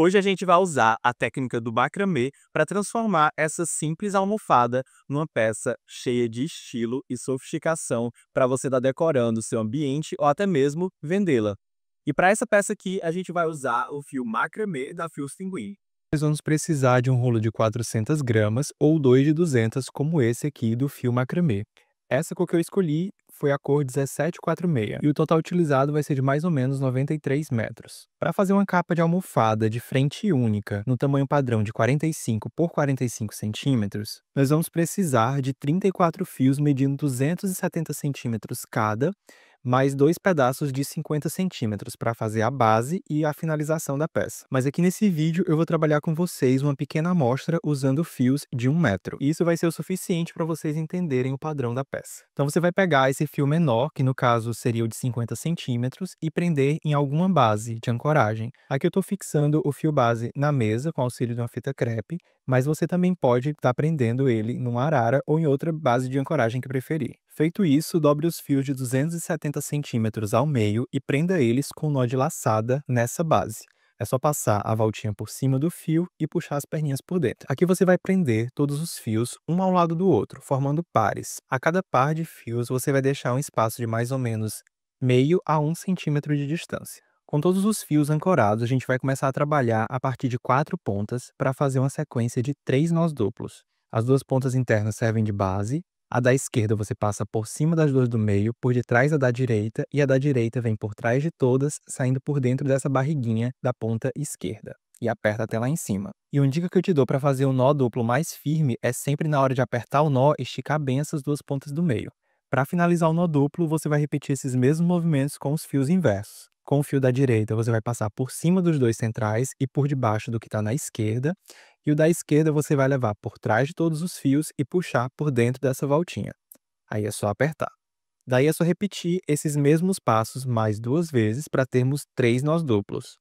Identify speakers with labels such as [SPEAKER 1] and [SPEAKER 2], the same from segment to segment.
[SPEAKER 1] Hoje a gente vai usar a técnica do macramê para transformar essa simples almofada numa peça cheia de estilo e sofisticação para você estar decorando o seu ambiente ou até mesmo vendê-la. E para essa peça aqui, a gente vai usar o fio macramê da Fios Pinguim.
[SPEAKER 2] Nós vamos precisar de um rolo de 400 gramas ou dois de 200, como esse aqui do fio macramê. Essa cor que eu escolhi foi a cor 1746 e o total utilizado vai ser de mais ou menos 93 metros. Para fazer uma capa de almofada de frente única no tamanho padrão de 45 por 45 centímetros, nós vamos precisar de 34 fios medindo 270 centímetros cada, mais dois pedaços de 50 centímetros para fazer a base e a finalização da peça. Mas aqui nesse vídeo eu vou trabalhar com vocês uma pequena amostra usando fios de 1 metro. Isso vai ser o suficiente para vocês entenderem o padrão da peça. Então você vai pegar esse fio menor, que no caso seria o de 50 centímetros, e prender em alguma base de ancoragem. Aqui eu estou fixando o fio base na mesa com auxílio de uma fita crepe, mas você também pode estar prendendo ele numa arara ou em outra base de ancoragem que preferir. Feito isso, dobre os fios de 270 centímetros ao meio e prenda eles com um nó de laçada nessa base. É só passar a voltinha por cima do fio e puxar as perninhas por dentro. Aqui você vai prender todos os fios um ao lado do outro, formando pares. A cada par de fios você vai deixar um espaço de mais ou menos meio a 1 centímetro de distância. Com todos os fios ancorados, a gente vai começar a trabalhar a partir de 4 pontas para fazer uma sequência de 3 nós duplos. As duas pontas internas servem de base. A da esquerda você passa por cima das duas do meio, por detrás da direita, e a da direita vem por trás de todas, saindo por dentro dessa barriguinha da ponta esquerda. E aperta até lá em cima. E uma dica que eu te dou para fazer o nó duplo mais firme é sempre na hora de apertar o nó, esticar bem essas duas pontas do meio. Para finalizar o nó duplo, você vai repetir esses mesmos movimentos com os fios inversos. Com o fio da direita, você vai passar por cima dos dois centrais e por debaixo do que está na esquerda. E o da esquerda você vai levar por trás de todos os fios e puxar por dentro dessa voltinha. Aí é só apertar. Daí é só repetir esses mesmos passos mais 2 vezes para termos 3 nós duplos.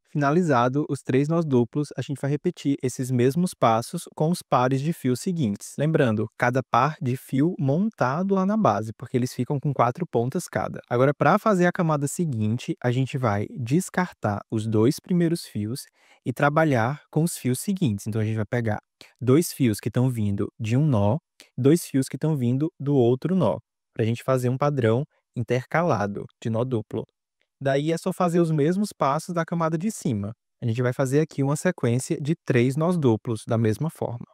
[SPEAKER 2] Finalizado os 3 nós duplos, a gente vai repetir esses mesmos passos com os pares de fios seguintes. Lembrando, cada par de fio montado lá na base, porque eles ficam com 4 pontas cada. Agora, para fazer a camada seguinte, a gente vai descartar os 2 primeiros fios e trabalhar com os fios seguintes. Então, a gente vai pegar 2 fios que estão vindo de um nó, 2 fios que estão vindo do outro nó, para a gente fazer um padrão intercalado de nó duplo. Daí é só fazer os mesmos passos da camada de cima. A gente vai fazer aqui uma sequência de 3 nós duplos, da mesma forma.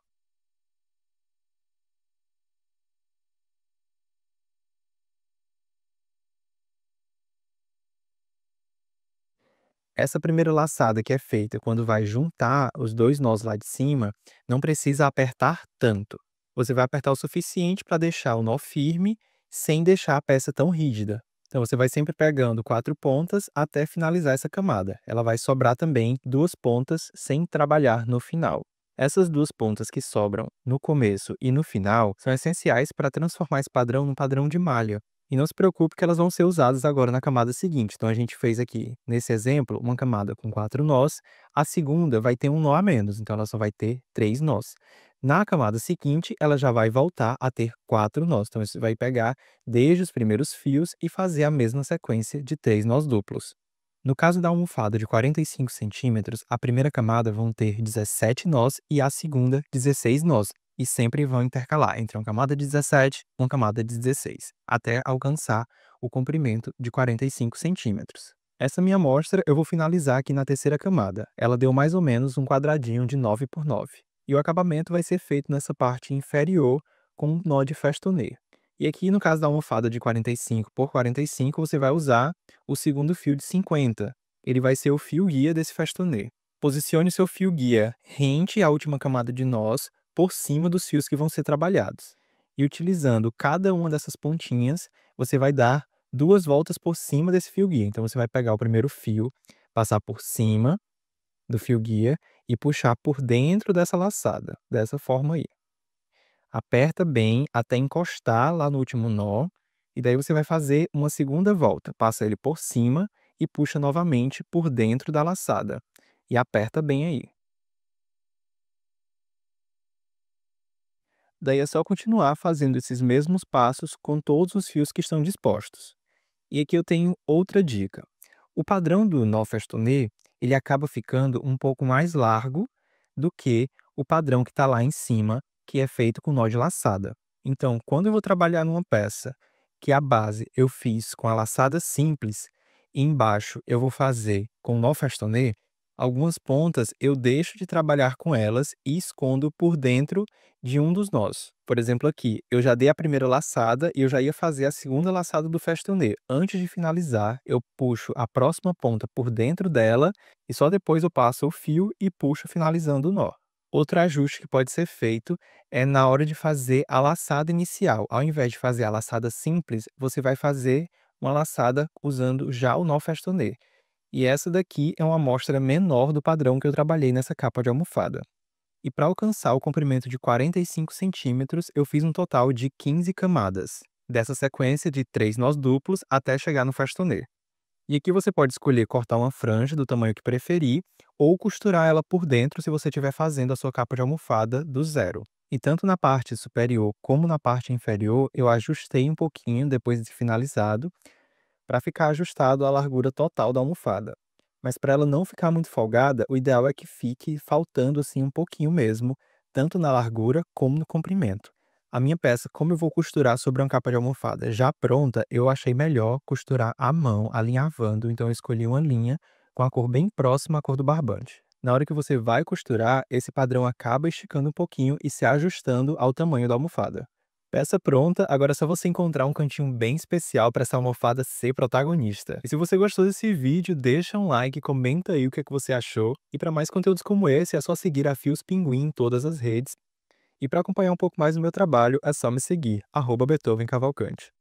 [SPEAKER 2] Essa primeira laçada que é feita quando vai juntar os 2 nós lá de cima, não precisa apertar tanto. Você vai apertar o suficiente para deixar o nó firme, sem deixar a peça tão rígida. Então você vai sempre pegando 4 pontas até finalizar essa camada. Ela vai sobrar também 2 pontas sem trabalhar no final. Essas 2 pontas que sobram no começo e no final são essenciais para transformar esse padrão num padrão de malha. E não se preocupe que elas vão ser usadas agora na camada seguinte. Então, a gente fez aqui, nesse exemplo, uma camada com 4 nós. A segunda vai ter um nó a menos, então ela só vai ter 3 nós. Na camada seguinte, ela já vai voltar a ter 4 nós. Então, você vai pegar desde os primeiros fios e fazer a mesma sequência de 3 nós duplos. No caso da almofada de 45 centímetros, a primeira camada vão ter 17 nós e a segunda 16 nós, e sempre vão intercalar entre uma camada de 17 e uma camada de 16, até alcançar o comprimento de 45 centímetros. Essa minha amostra eu vou finalizar aqui na terceira camada. Ela deu mais ou menos um quadradinho de 9 por 9. E o acabamento vai ser feito nessa parte inferior com um nó de festonê. E aqui, no caso da almofada de 45 por 45, você vai usar o segundo fio de 50. Ele vai ser o fio guia desse festonê. Posicione seu fio guia rente à última camada de nós, por cima dos fios que vão ser trabalhados. E utilizando cada uma dessas pontinhas, você vai dar 2 voltas por cima desse fio guia. Então, você vai pegar o primeiro fio, passar por cima do fio guia e puxar por dentro dessa laçada, dessa forma aí. Aperta bem até encostar lá no último nó, e daí você vai fazer uma segunda volta. Passa ele por cima e puxa novamente por dentro da laçada. E aperta bem aí. Daí é só continuar fazendo esses mesmos passos com todos os fios que estão dispostos. E aqui eu tenho outra dica. O padrão do nó festonê, ele acaba ficando um pouco mais largo do que o padrão que está lá em cima, que é feito com nó de laçada. Então, quando eu vou trabalhar numa peça que a base eu fiz com a laçada simples e embaixo eu vou fazer com nó festonê, algumas pontas eu deixo de trabalhar com elas e escondo por dentro de um dos nós. Por exemplo, aqui, eu já dei a primeira laçada e eu já ia fazer a segunda laçada do festonê. Antes de finalizar, eu puxo a próxima ponta por dentro dela e só depois eu passo o fio e puxo finalizando o nó. Outro ajuste que pode ser feito é na hora de fazer a laçada inicial. Ao invés de fazer a laçada simples, você vai fazer uma laçada usando já o nó festonê. E essa daqui é uma amostra menor do padrão que eu trabalhei nessa capa de almofada. E para alcançar o comprimento de 45 centímetros, eu fiz um total de 15 camadas, dessa sequência de 3 nós duplos até chegar no festonê. E aqui você pode escolher cortar uma franja do tamanho que preferir, ou costurar ela por dentro se você estiver fazendo a sua capa de almofada do zero. E tanto na parte superior como na parte inferior, eu ajustei um pouquinho depois de finalizado, para ficar ajustado à largura total da almofada. Mas para ela não ficar muito folgada, o ideal é que fique faltando assim um pouquinho mesmo, tanto na largura como no comprimento. A minha peça, como eu vou costurar sobre uma capa de almofada já pronta, eu achei melhor costurar à mão, alinhavando, então eu escolhi uma linha com a cor bem próxima à cor do barbante. Na hora que você vai costurar, esse padrão acaba esticando um pouquinho e se ajustando ao tamanho da almofada. Peça pronta, agora é só você encontrar um cantinho bem especial para essa almofada ser protagonista. E se você gostou desse vídeo, deixa um like, comenta aí o que é que você achou. E para mais conteúdos como esse, é só seguir a Fios Pinguim em todas as redes. E para acompanhar um pouco mais do meu trabalho, é só me seguir, @Beethoven Cavalcante.